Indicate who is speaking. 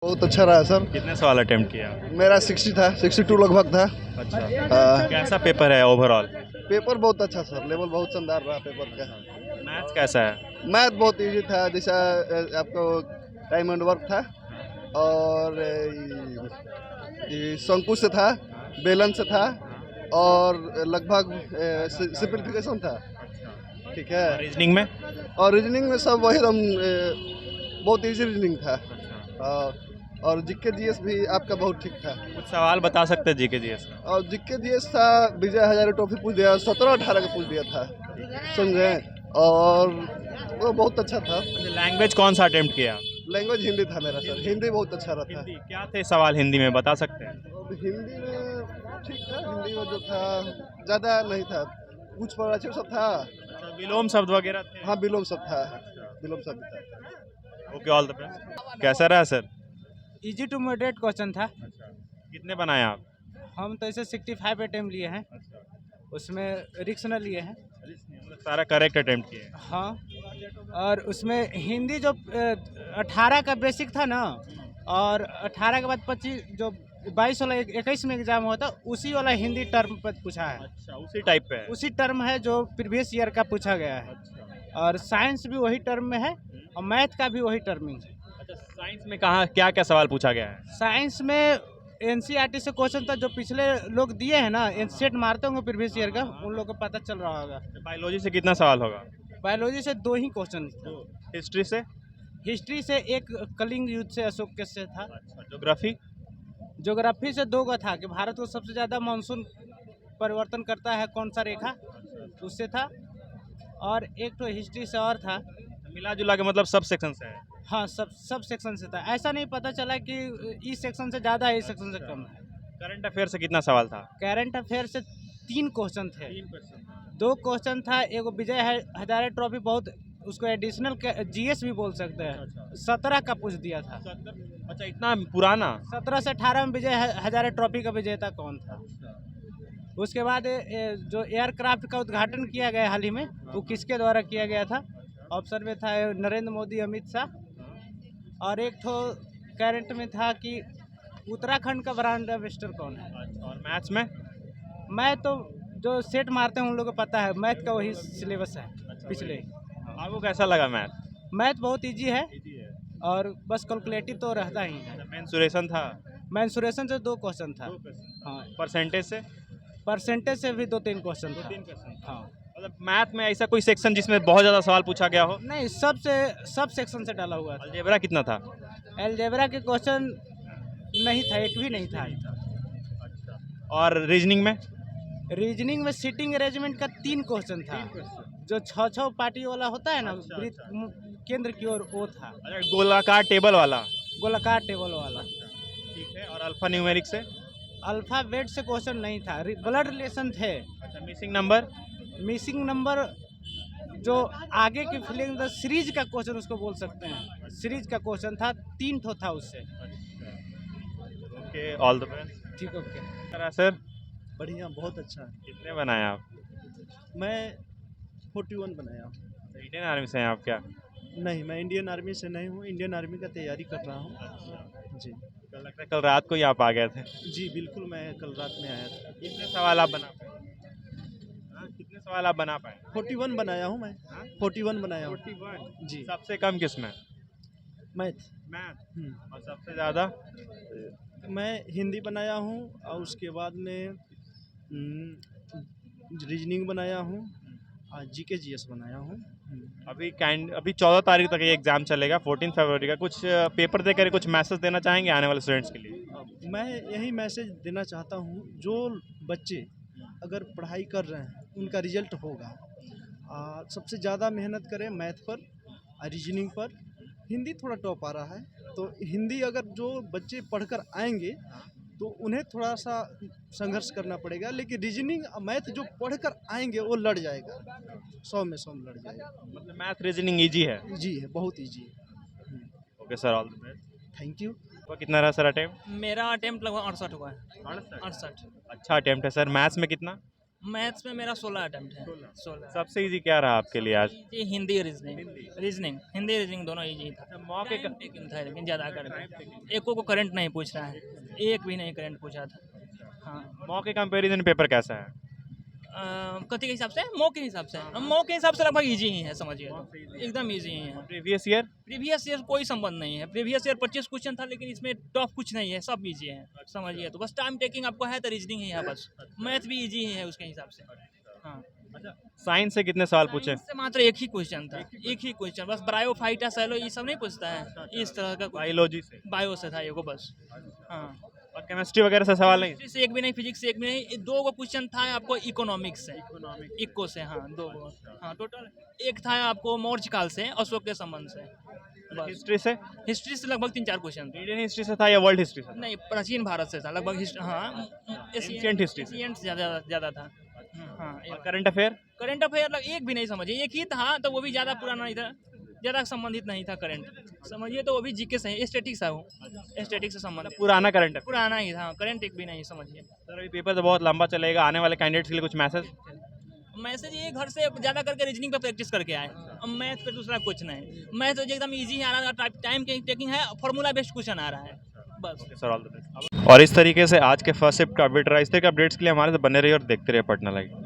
Speaker 1: बहुत अच्छा रहा सर।
Speaker 2: कितने सवाल अटेम्प्ट किया?
Speaker 1: मेरा 60 था, 62 लगभग था।
Speaker 2: अच्छा,
Speaker 1: हाँ,
Speaker 2: कैसा पेपर है ओवरऑल?
Speaker 1: पेपर बहुत अच्छा सर, लेवल बहुत शानदार रहा पेपर का।
Speaker 2: मैथ्स कैसा है?
Speaker 1: मैथ बहुत इजी था, जैसा आपको टाइम एंड वर्क था, और ये शंकु से था, बेलन से था, और लगभग सिंप्लीफिकेशन था। ठीक है।
Speaker 2: रीजनिंग में?
Speaker 1: और रीजनिंग में सब वही एकदम बहुत इजी रीजनिंग था। और जीके जीएस भी आपका बहुत ठीक था।
Speaker 2: कुछ सवाल बता सकते हैं जीके जीएस का?
Speaker 1: और जीके जीएस था, विजय हजारे ट्रॉफी पूछ दिया, 17-18 का पूछ दिया था, समझे। और वो बहुत अच्छा था।
Speaker 2: लैंग्वेज कौन सा अटेम्प्ट किया?
Speaker 1: लैंग्वेज हिंदी था मेरा सर, हिंदी बहुत अच्छा रहा था।
Speaker 2: हिंदी क्या थे सवाल हिंदी में बता सकते हैं?
Speaker 1: हिंदी में ठीक था, हिंदी में जो था ज़्यादा नहीं था, कुछ पर अच्छे सब था।
Speaker 2: अच्छा, विलोम शब्द वगैरह थे?
Speaker 1: हाँ, विलोम सब था, विलोम सब भी था।
Speaker 2: Okay, all the best. कैसा रहा sir?
Speaker 3: Easy to moderate question था।
Speaker 2: कितने बनाए आप?
Speaker 3: हम तो इसे 65 अटेम्प्ट लिए हैं, उसमें रिक्स न लिए हैं।
Speaker 2: सारा करेक्ट अटेम्प्ट किए?
Speaker 3: हाँ, और उसमें हिंदी जो 18 का बेसिक था ना, और 18 के बाद 25 जो 22 वाला 21 में एग्जाम हुआ था, उसी वाला हिंदी टर्म पर पूछा है।
Speaker 2: अच्छा, उसी टाइप पे है?
Speaker 3: उसी टर्म है जो प्रीवियस ईयर का पूछा गया है। और साइंस भी वही टर्म में है, और मैथ का भी वही टर्मिंग है।
Speaker 2: अच्छा, साइंस में कहाँ क्या क्या सवाल पूछा गया है?
Speaker 3: साइंस में एनसीईआरटी से क्वेश्चन था, जो पिछले लोग दिए हैं ना, सेट मारते होंगे प्रीवियस ईयर का, उन लोगों को पता चल रहा होगा।
Speaker 2: बायोलॉजी से कितना सवाल होगा?
Speaker 3: बायोलॉजी से 2 ही क्वेश्चन।
Speaker 2: हिस्ट्री से?
Speaker 3: हिस्ट्री से एक कलिंग युद्ध से, अशोक के से था।
Speaker 2: अच्छा, ज्योग्राफी?
Speaker 3: ज्योग्राफी से 2 का था कि भारत को सबसे ज़्यादा मानसून परिवर्तन करता है कौन सा रेखा, उससे था। और एक तो हिस्ट्री से और था।
Speaker 2: मिला जुला के मतलब सब सेक्शन से है?
Speaker 3: हाँ, सब सेक्शन से था। ऐसा नहीं पता चला कि इस सेक्शन से ज़्यादा है, इस सेक्शन से कम है।
Speaker 2: करंट अफेयर से कितना सवाल था?
Speaker 3: करंट अफेयर से 3 क्वेश्चन थे। 2 क्वेश्चन था, एगो विजय हजारे ट्रॉफी, बहुत उसको एडिशनल जीएस भी बोल सकते हैं, 17 का पूछ दिया था।
Speaker 2: अच्छा, इतना पुराना?
Speaker 3: 17 से 18 में विजय हजारे ट्रॉफी का विजेता कौन था। उसके बाद जो एयरक्राफ्ट का उद्घाटन किया गया हाल ही में, वो किसके द्वारा किया गया था? ऑप्शन में था नरेंद्र मोदी, अमित शाह। और एक तो करंट में था कि उत्तराखंड का ब्रांड एम्बेसडर कौन है।
Speaker 2: और मैथ्स में?
Speaker 3: मैं तो जो सेट मारते हैं उन लोगों को पता है, मैथ का वही सिलेबस है पिछले।
Speaker 2: आपको कैसा लगा मैथ?
Speaker 3: मैथ बहुत इजी है, और बस कैलकुलेटिव तो रहता ही है।
Speaker 2: मेंसुरेशन था?
Speaker 3: मेंसुरेशन से 2 क्वेश्चन था। हाँ,
Speaker 2: परसेंटेज से?
Speaker 3: परसेंटेज से भी 2-3 क्वेश्चन था। हाँ,
Speaker 2: मतलब मैथ में ऐसा कोई सेक्शन जिसमें बहुत ज़्यादा सवाल पूछा गया हो?
Speaker 3: नहीं, सब सेक्शन से डाला हुआ था।
Speaker 2: अलजेब्रा कितना था?
Speaker 3: अलजेब्रा के क्वेश्चन नहीं था, एक भी नहीं था।
Speaker 2: और रीजनिंग में?
Speaker 3: रीजनिंग में सीटिंग अरेंजमेंट का 3 क्वेश्चन था, जो 6-6 पार्टी वाला होता है ना, केंद्र की ओर, वो था।
Speaker 2: अच्छा, गोलाकार टेबल वाला?
Speaker 3: गोलाकार टेबल वाला।
Speaker 2: ठीक है। और अल्फा न्यूमेरिक से?
Speaker 3: अल्फ़ाबेट से क्वेश्चन नहीं था, ब्लड रिलेशन थे।
Speaker 2: अच्छा, मिसिंग नंबर?
Speaker 3: मिसिंग नंबर जो आगे की फिलिंग द सीरीज का क्वेश्चन उसको बोल सकते हैं, सीरीज का क्वेश्चन था, 3 ठो था उससे।
Speaker 2: Okay, all the best.
Speaker 3: ठीक, ओके
Speaker 2: सर?
Speaker 1: बढ़िया, बहुत अच्छा।
Speaker 2: कितने बनाए आप?
Speaker 1: मैं 41 बनाया।
Speaker 2: इंडियन आर्मी से हैं आप क्या?
Speaker 1: नहीं, मैं इंडियन आर्मी से नहीं हूँ, इंडियन आर्मी का तैयारी कर रहा हूँ जी।
Speaker 2: कल लगता है कल रात को ही आप आ गए थे?
Speaker 1: जी बिल्कुल, मैं कल रात में आया था।
Speaker 2: कितने सवाल आप बना पाए? कितने सवाल आप बना पाए?
Speaker 1: 41 बनाया हूँ मैं। 41 बनाया हूँ
Speaker 2: 41?
Speaker 1: जी।
Speaker 2: सबसे कम किसमें?
Speaker 1: मैथ।
Speaker 2: मैथ। और सबसे ज़्यादा?
Speaker 1: मैं हिंदी बनाया हूँ, और उसके बाद में रीजनिंग बनाया हूँ, और जीके जीएस बनाया हूँ।
Speaker 2: अभी 14 तारीख तक ये एग्ज़ाम चलेगा, 14 फरवरी का। कुछ पेपर देकर कुछ मैसेज देना चाहेंगे आने वाले स्टूडेंट्स के लिए?
Speaker 1: मैं यही मैसेज देना चाहता हूँ, जो बच्चे अगर पढ़ाई कर रहे हैं उनका रिजल्ट होगा। सबसे ज़्यादा मेहनत करें मैथ पर, रीजनिंग पर। हिंदी थोड़ा टॉप आ रहा है, तो हिंदी अगर जो बच्चे पढ़कर आएंगे तो उन्हें थोड़ा सा संघर्ष करना पड़ेगा, लेकिन रीजनिंग मैथ जो पढ़कर आएंगे वो लड़ जाएगा, 100 में 100 लड़ जाएगा।
Speaker 2: मतलब मैथ रीजनिंग ईजी है?
Speaker 1: जी है, बहुत ईजी है।
Speaker 2: Okay sir, all the best.
Speaker 1: Thank you.
Speaker 2: तो कितना रहा सर अटेम्प्ट?
Speaker 4: मेरा अटेम्प्ट लगभग 68 हुआ है।
Speaker 2: 68?
Speaker 4: 68।
Speaker 2: अच्छा अटेम्प्ट है सर। मैथ्स में कितना?
Speaker 4: मैथ्स में मेरा 16 अटेम्प्ट है। 16
Speaker 2: सबसे इजी क्या रहा आपके लिए आज?
Speaker 4: ये हिंदी हिंदी रीजनिंग दोनों इजी था।
Speaker 2: मौके का
Speaker 4: टेकिंग था लेकिन ज़्यादा करके एको को करंट नहीं पूछ रहा है, एक भी नहीं करंट पूछा था। हाँ
Speaker 2: मौके कंपैरिजन पेपर कैसा है?
Speaker 4: कथी के हिसाब से? मॉक के हिसाब से। मॉक के हिसाब से लगभग इजी ही है, समझिए तो एकदम इजी ही है।
Speaker 2: प्रीवियस ईयर
Speaker 4: प्रीवियस ईयर कोई संबंध नहीं है। प्रीवियस ईयर 25 क्वेश्चन था लेकिन इसमें टफ कुछ नहीं है, सब इजी है, समझिए तो। बस टाइम टेकिंग आपको है तो रीजनिंग ही है बस। मैथ भी इजी ही है उसके हिसाब से। हाँ
Speaker 2: साइंस से कितने सवाल पूछे?
Speaker 4: साइंस से मात्र एक ही क्वेश्चन था, एक ही क्वेश्चन बस। ब्रायोफाइटा सेलो ये सब नहीं पूछता है, इस तरह का
Speaker 2: बायोलॉजी से
Speaker 4: बायो से था एगो बस। हाँ
Speaker 2: और केमिस्ट्री वगैरह से सवाल नहीं?
Speaker 4: हिस्ट्री से एक भी नहीं, फिजिक्स से एक भी नहीं। ये दो गो क्वेश्चन था आपको इकोनॉमिक्स से, इको से। हाँ दो गो। हाँ टोटल एक था आपको मौर्य काल से, अशोक के संबंध से बस।
Speaker 2: हिस्ट्री से?
Speaker 4: हिस्ट्री से लगभग 3-4 क्वेश्चन थे।
Speaker 2: इंडियन हिस्ट्री से था या वर्ल्ड हिस्ट्री से?
Speaker 4: नहीं, प्राचीन भारत से था लगभग। हाँ
Speaker 2: Ancient history से।
Speaker 4: एशियंट ज़्यादा था। हाँ
Speaker 2: और करंट अफेयर?
Speaker 4: करंट अफेयर एक भी नहीं समझिए, एक ही था तो वो भी ज़्यादा पुराना नहीं था, ज़्यादा संबंधित नहीं था करंट, समझिए तो वो भी जीके से, स्टैटिक्स था वो, स्टैटिक्स से संबंधित
Speaker 2: पुराना करंट अफेयर।
Speaker 4: पुराना ही था। करंट एक भी नहीं, समझिए।
Speaker 2: सर अभी पेपर तो बहुत लंबा चलेगा, आने वाले कैंडिडेट्स के लिए कुछ मैसेज?
Speaker 4: मैसेज ये घर से ज़्यादा करके रीजनिंग पे प्रैक्टिस करके आए, अब मैथ पे दूसरा कुछ नहीं। मैथ तो एकदम इजी आ रहा है, टाइम टेकिंग है, फार्मूला बेस्ड क्वेश्चन आ रहा है बस।
Speaker 2: Sir all the best. और इस तरीके से आज के फर्स्ट शिफ्ट का अपडेट रहा। इस तरह के अपडेट्स के लिए हमारे से बने रहिए और देखते रहिए पटना लाइव।